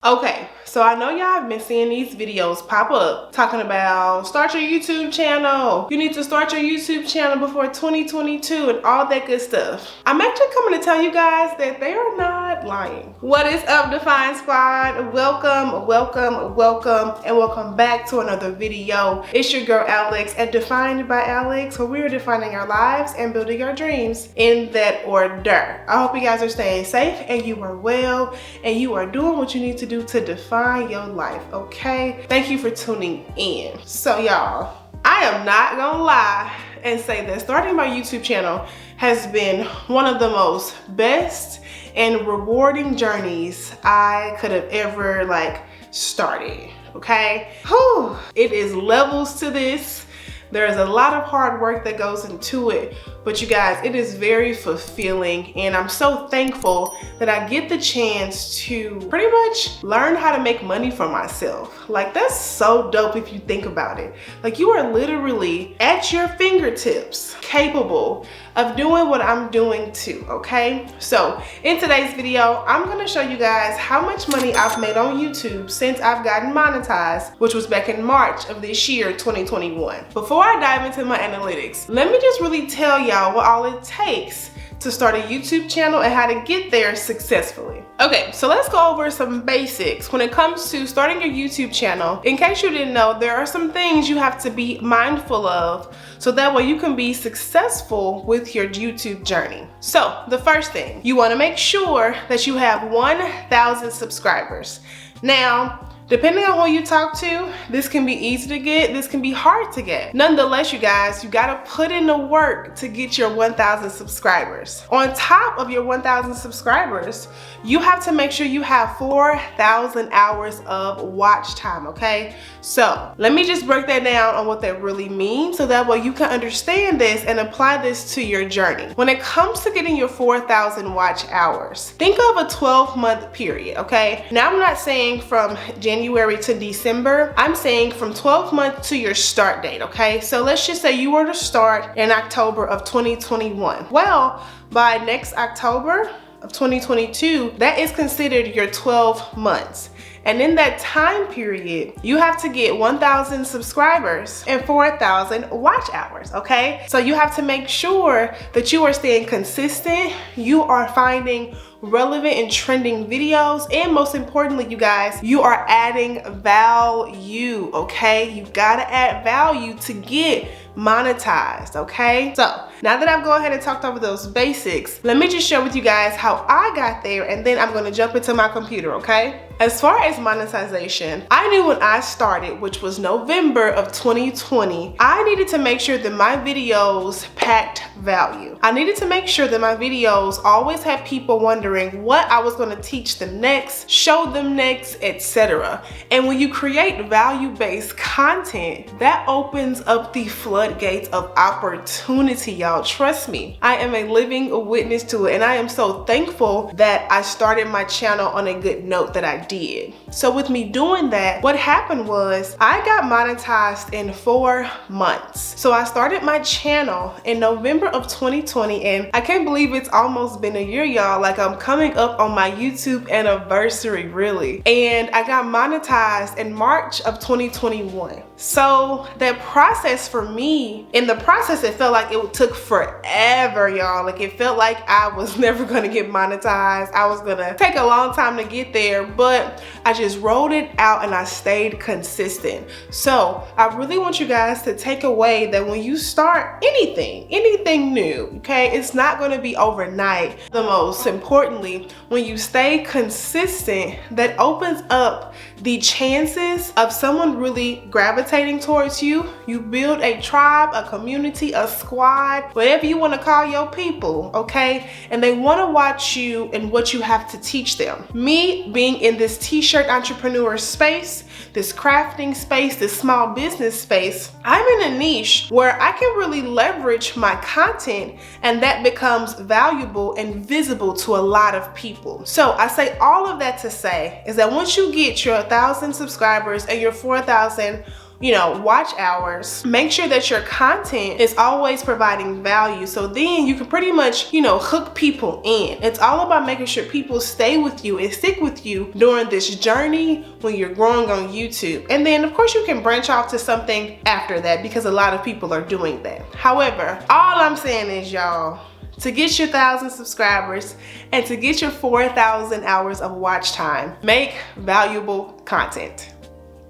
Okay, so I know y'all have been seeing these videos pop up talking about start your YouTube channel. You need to start your YouTube channel before 2022 and all that good stuff. I'm actually coming to tell you guys that they are not lying. What is up, Define Squad? Welcome, and welcome back to another video. It's your girl Alex at Defined by Alex, where we're defining our lives and building our dreams in that order. I hope you guys are staying safe and you are well and you are doing what you need to do to define your life, okay? Thank you for tuning in. So y'all, I am not gonna lie and say that starting my YouTube channel has been one of the most best and rewarding journeys I could have ever started, okay? Whew, it is levels to this. There's a lot of hard work that goes into it, but you guys, it is very fulfilling, and I'm so thankful that I get the chance to pretty much learn how to make money for myself. Like, that's so dope if you think about it. Like, you are literally at your fingertips capable of doing what I'm doing too, okay? So in today's video, I'm gonna show you guys how much money I've made on YouTube since I've gotten monetized, which was back in March of this year, 2021. Before I dive into my analytics, let me just really tell y'all what all it takes to start a YouTube channel and how to get there successfully. Okay, so let's go over some basics when it comes to starting your YouTube channel. In case you didn't know, there are some things you have to be mindful of so that way you can be successful with your YouTube journey. So the first thing, you want to make sure that you have 1,000 subscribers. Now, depending on who you talk to, this can be easy to get, this can be hard to get. Nonetheless, you guys, you gotta put in the work to get your 1,000 subscribers. On top of your 1,000 subscribers, you have to make sure you have 4,000 hours of watch time, okay? So let me just break that down on what that really means so that way you can understand this and apply this to your journey. When it comes to getting your 4,000 watch hours, think of a 12-month period, okay? Now, I'm not saying from January to December, I'm saying from 12 months to your start date, okay? So let's just say you were to start in October of 2021. Well, by next October of 2022, that is considered your 12 months. And in that time period, you have to get 1,000 subscribers and 4,000 watch hours, okay? So you have to make sure that you are staying consistent, you are finding relevant and trending videos, and most importantly, you guys, you are adding value, okay? You gotta add value to get monetized, okay? So now that I've gone ahead and talked over those basics, let me just share with you guys how I got there, and then I'm gonna jump into my computer, okay? As far as monetization, I knew when I started, which was November of 2020, I needed to make sure that my videos packed value. I needed to make sure that my videos always had people wondering what I was going to teach them next, show them next, etc. And when you create value-based content, that opens up the floodgates of opportunity, y'all. Trust me, I am a living witness to it, and I am so thankful that I started my channel on a good note that I did. So with me doing that, what happened was I got monetized in 4 months. So I started my channel in November of 2020, and I can't believe it's almost been a year, y'all. Like, I'm coming up on my YouTube anniversary, really. And I got monetized in March of 2021. So that process for me, in the process, it felt like it took forever, y'all. Like, it felt like I was never gonna get monetized. I was gonna take a long time to get there, but I just rolled it out and I stayed consistent. So I really want you guys to take away that when you start anything new, okay, it's not going to be overnight. The most importantly, when you stay consistent, that opens up the chances of someone really gravitating towards you. You build a tribe, a community, a squad, whatever you want to call your people, okay? And they want to watch you and what you have to teach them. Me being in this t-shirt entrepreneur space, this crafting space, this small business space, I'm in a niche where I can really leverage my content, and that becomes valuable and visible to a lot of people. So I say all of that to say is that once you get your 1,000 subscribers and your 4,000 watch hours. Make sure that your content is always providing value, so then you can pretty much, hook people in. It's all about making sure people stay with you and stick with you during this journey when you're growing on YouTube. And then of course you can branch off to something after that, because a lot of people are doing that. However, all I'm saying is, y'all, to get your 1,000 subscribers and to get your 4,000 hours of watch time, make valuable content,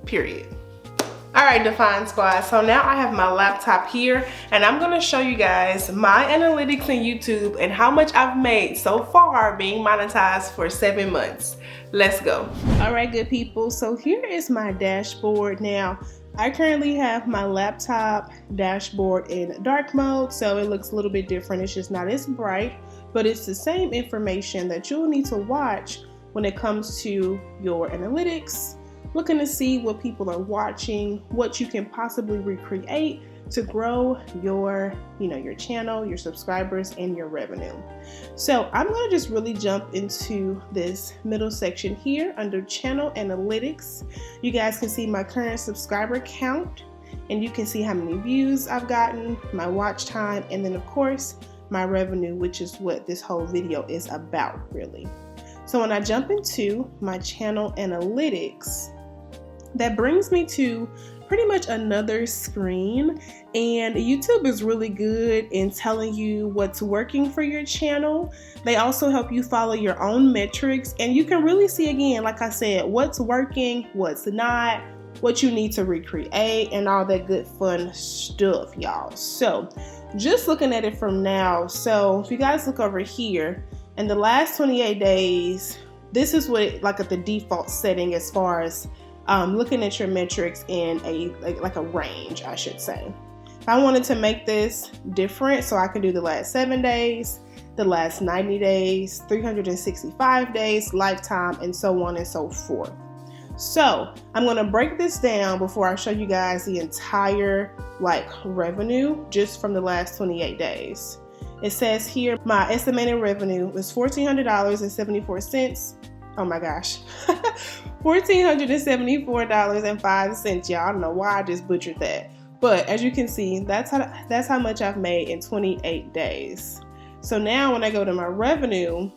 period. All right, Define Squad, so now I have my laptop here and I'm gonna show you guys my analytics in YouTube and how much I've made so far being monetized for 7 months. Let's go. All right, good people, so here is my dashboard. Now, I currently have my laptop dashboard in dark mode, so it looks a little bit different. It's just not as bright, but it's the same information that you'll need to watch when it comes to your analytics, looking to see what people are watching, what you can possibly recreate to grow your, your channel, your subscribers, and your revenue. So I'm gonna just really jump into this middle section here under channel analytics. You guys can see my current subscriber count, and you can see how many views I've gotten, my watch time, and then of course my revenue, which is what this whole video is about really. So when I jump into my channel analytics, that brings me to pretty much another screen, and YouTube is really good in telling you what's working for your channel. They also help you follow your own metrics, and you can really see, again, like I said, what's working, what's not, what you need to recreate, and all that good fun stuff, y'all. So just looking at it from now, so if you guys look over here, in the last 28 days, this is what like at the default setting as far as looking at your metrics in a like a range, I should say. If I wanted to make this different, so I can do the last 7 days, the last 90 days, 365 days, lifetime, and so on and so forth. So I'm gonna break this down before I show you guys the entire revenue just from the last 28 days. It says here my estimated revenue was $1,400.74. Oh my gosh, $1,474.05, y'all. I don't know why I just butchered that. But as you can see, that's how much I've made in 28 days. So now when I go to my revenue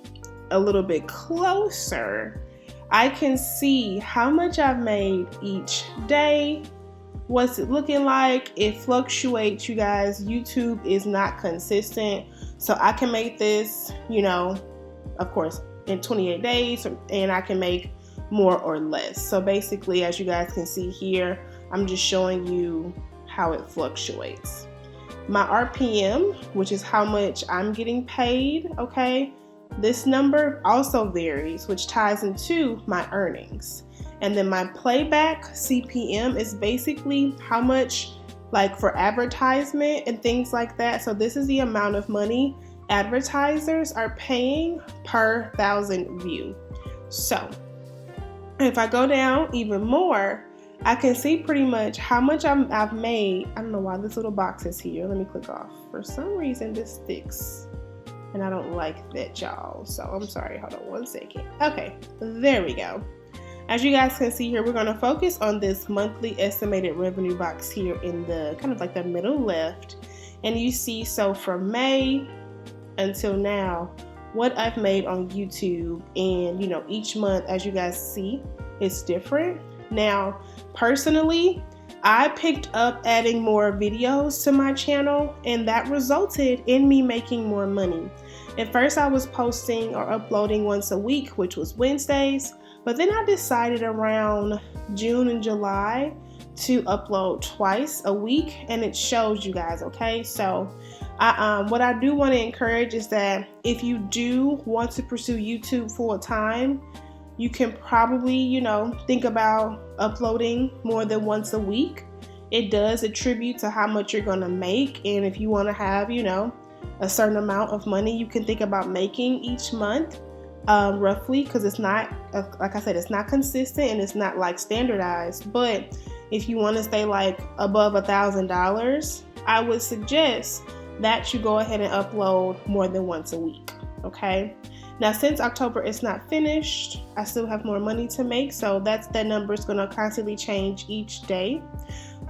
a little bit closer, I can see how much I've made each day. What's it looking like? It fluctuates, you guys. YouTube is not consistent. So I can make this, of course, in 28 days, and I can make more or less. So basically, as you guys can see here, I'm just showing you how it fluctuates. My RPM, which is how much I'm getting paid, okay, this number also varies, which ties into my earnings. And then my playback CPM is basically how much for advertisement and things like that. So this is the amount of money advertisers are paying per 1,000 view. So if I go down even more, I can see pretty much how much I've made. I don't know why this little box is here. Let me click off. For some reason this sticks and I don't like that, y'all. So I'm sorry, hold on 1 second. Okay, there we go. As you guys can see here, we're gonna focus on this monthly estimated revenue box here in the kind of the middle left. And you see, so from May until now, what I've made on YouTube, and each month, as you guys see, it's different. Now, personally, I picked up adding more videos to my channel, and that resulted in me making more money. At first, I was posting or uploading once a week, which was Wednesdays, but then I decided around June and July to upload twice a week, and it shows you guys, okay? So what I do want to encourage is that if you do want to pursue YouTube full time, you can probably, think about uploading more than once a week. It does attribute to how much you're going to make, and if you want to have, a certain amount of money you can think about making each month, roughly, because it's not, like I said, it's not consistent and it's not standardized. But if you want to stay above $1,000, I would suggest that you go ahead and upload more than once a week, okay? Now, since October is not finished, I still have more money to make, so that number is going to constantly change each day.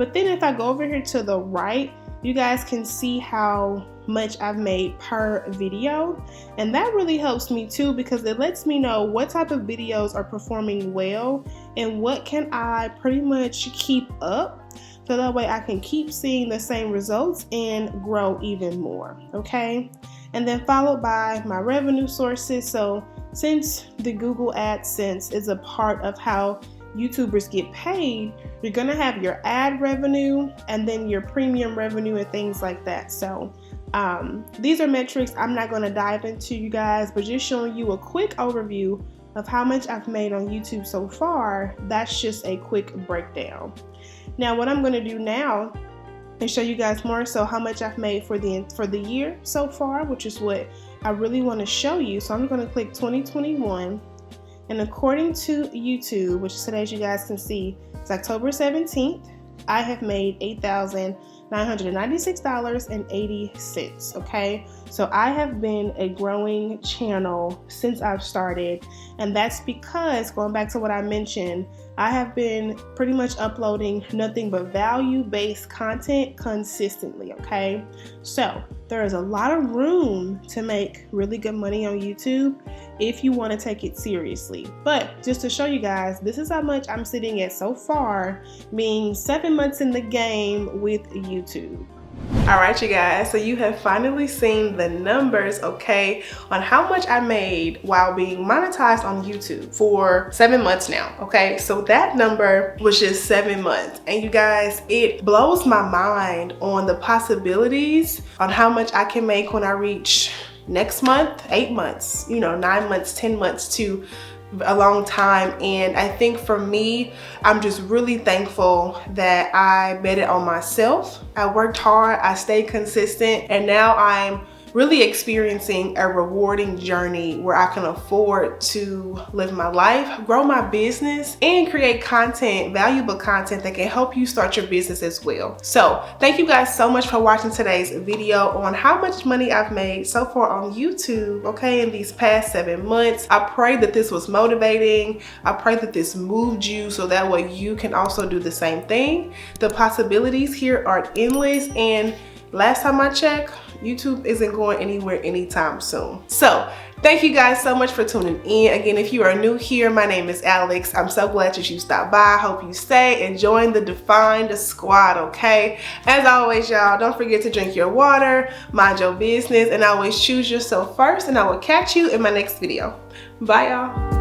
But then if I go over here to the right, you guys can see how much I've made per video, and that really helps me too, because it lets me know what type of videos are performing well and what can I pretty much keep up, so that way I can keep seeing the same results and grow even more. Okay, and then followed by my revenue sources. So since the Google AdSense is a part of how YouTubers get paid, you're gonna have your ad revenue and then your premium revenue and things like that. So these are metrics I'm not going to dive into, you guys, but just showing you a quick overview of how much I've made on YouTube so far. That's just a quick breakdown. Now what I'm going to do now is show you guys more so how much I've made for the year so far, which is what I really want to show you. So I'm going to click 2021, and according to YouTube, which today, as you guys can see, it's October 17th, I have made $8,996.80. Okay, so I have been a growing channel since I've started, and that's because, going back to what I mentioned, I have been pretty much uploading nothing but value-based content consistently. Okay, so there is a lot of room to make really good money on YouTube if you want to take it seriously. But just to show you guys, this is how much I'm sitting at so far, being 7 months in the game with YouTube. All right, you guys, so you have finally seen the numbers, okay, on how much I made while being monetized on YouTube for 7 months now. Okay, so that number was just 7 months, and you guys, it blows my mind on the possibilities on how much I can make when I reach next month, 8 months, 9 months, 10 months, to a long time. And I think for me, I'm just really thankful that I bet it on myself. I worked hard, I stayed consistent, and now I'm really experiencing a rewarding journey where I can afford to live my life, grow my business, and create content, valuable content that can help you start your business as well. So thank you guys so much for watching today's video on how much money I've made so far on YouTube, okay, in these past 7 months. I pray that this was motivating. I pray that this moved you so that way you can also do the same thing. The possibilities here are endless, and last time I checked, YouTube isn't going anywhere anytime soon. So thank you guys so much for tuning in. Again, if you are new here, my name is Alex. I'm so glad that you stopped by. Hope you stay and join the Defined Squad, okay? As always, y'all, don't forget to drink your water, mind your business, and always choose yourself first, and I will catch you in my next video. Bye, y'all.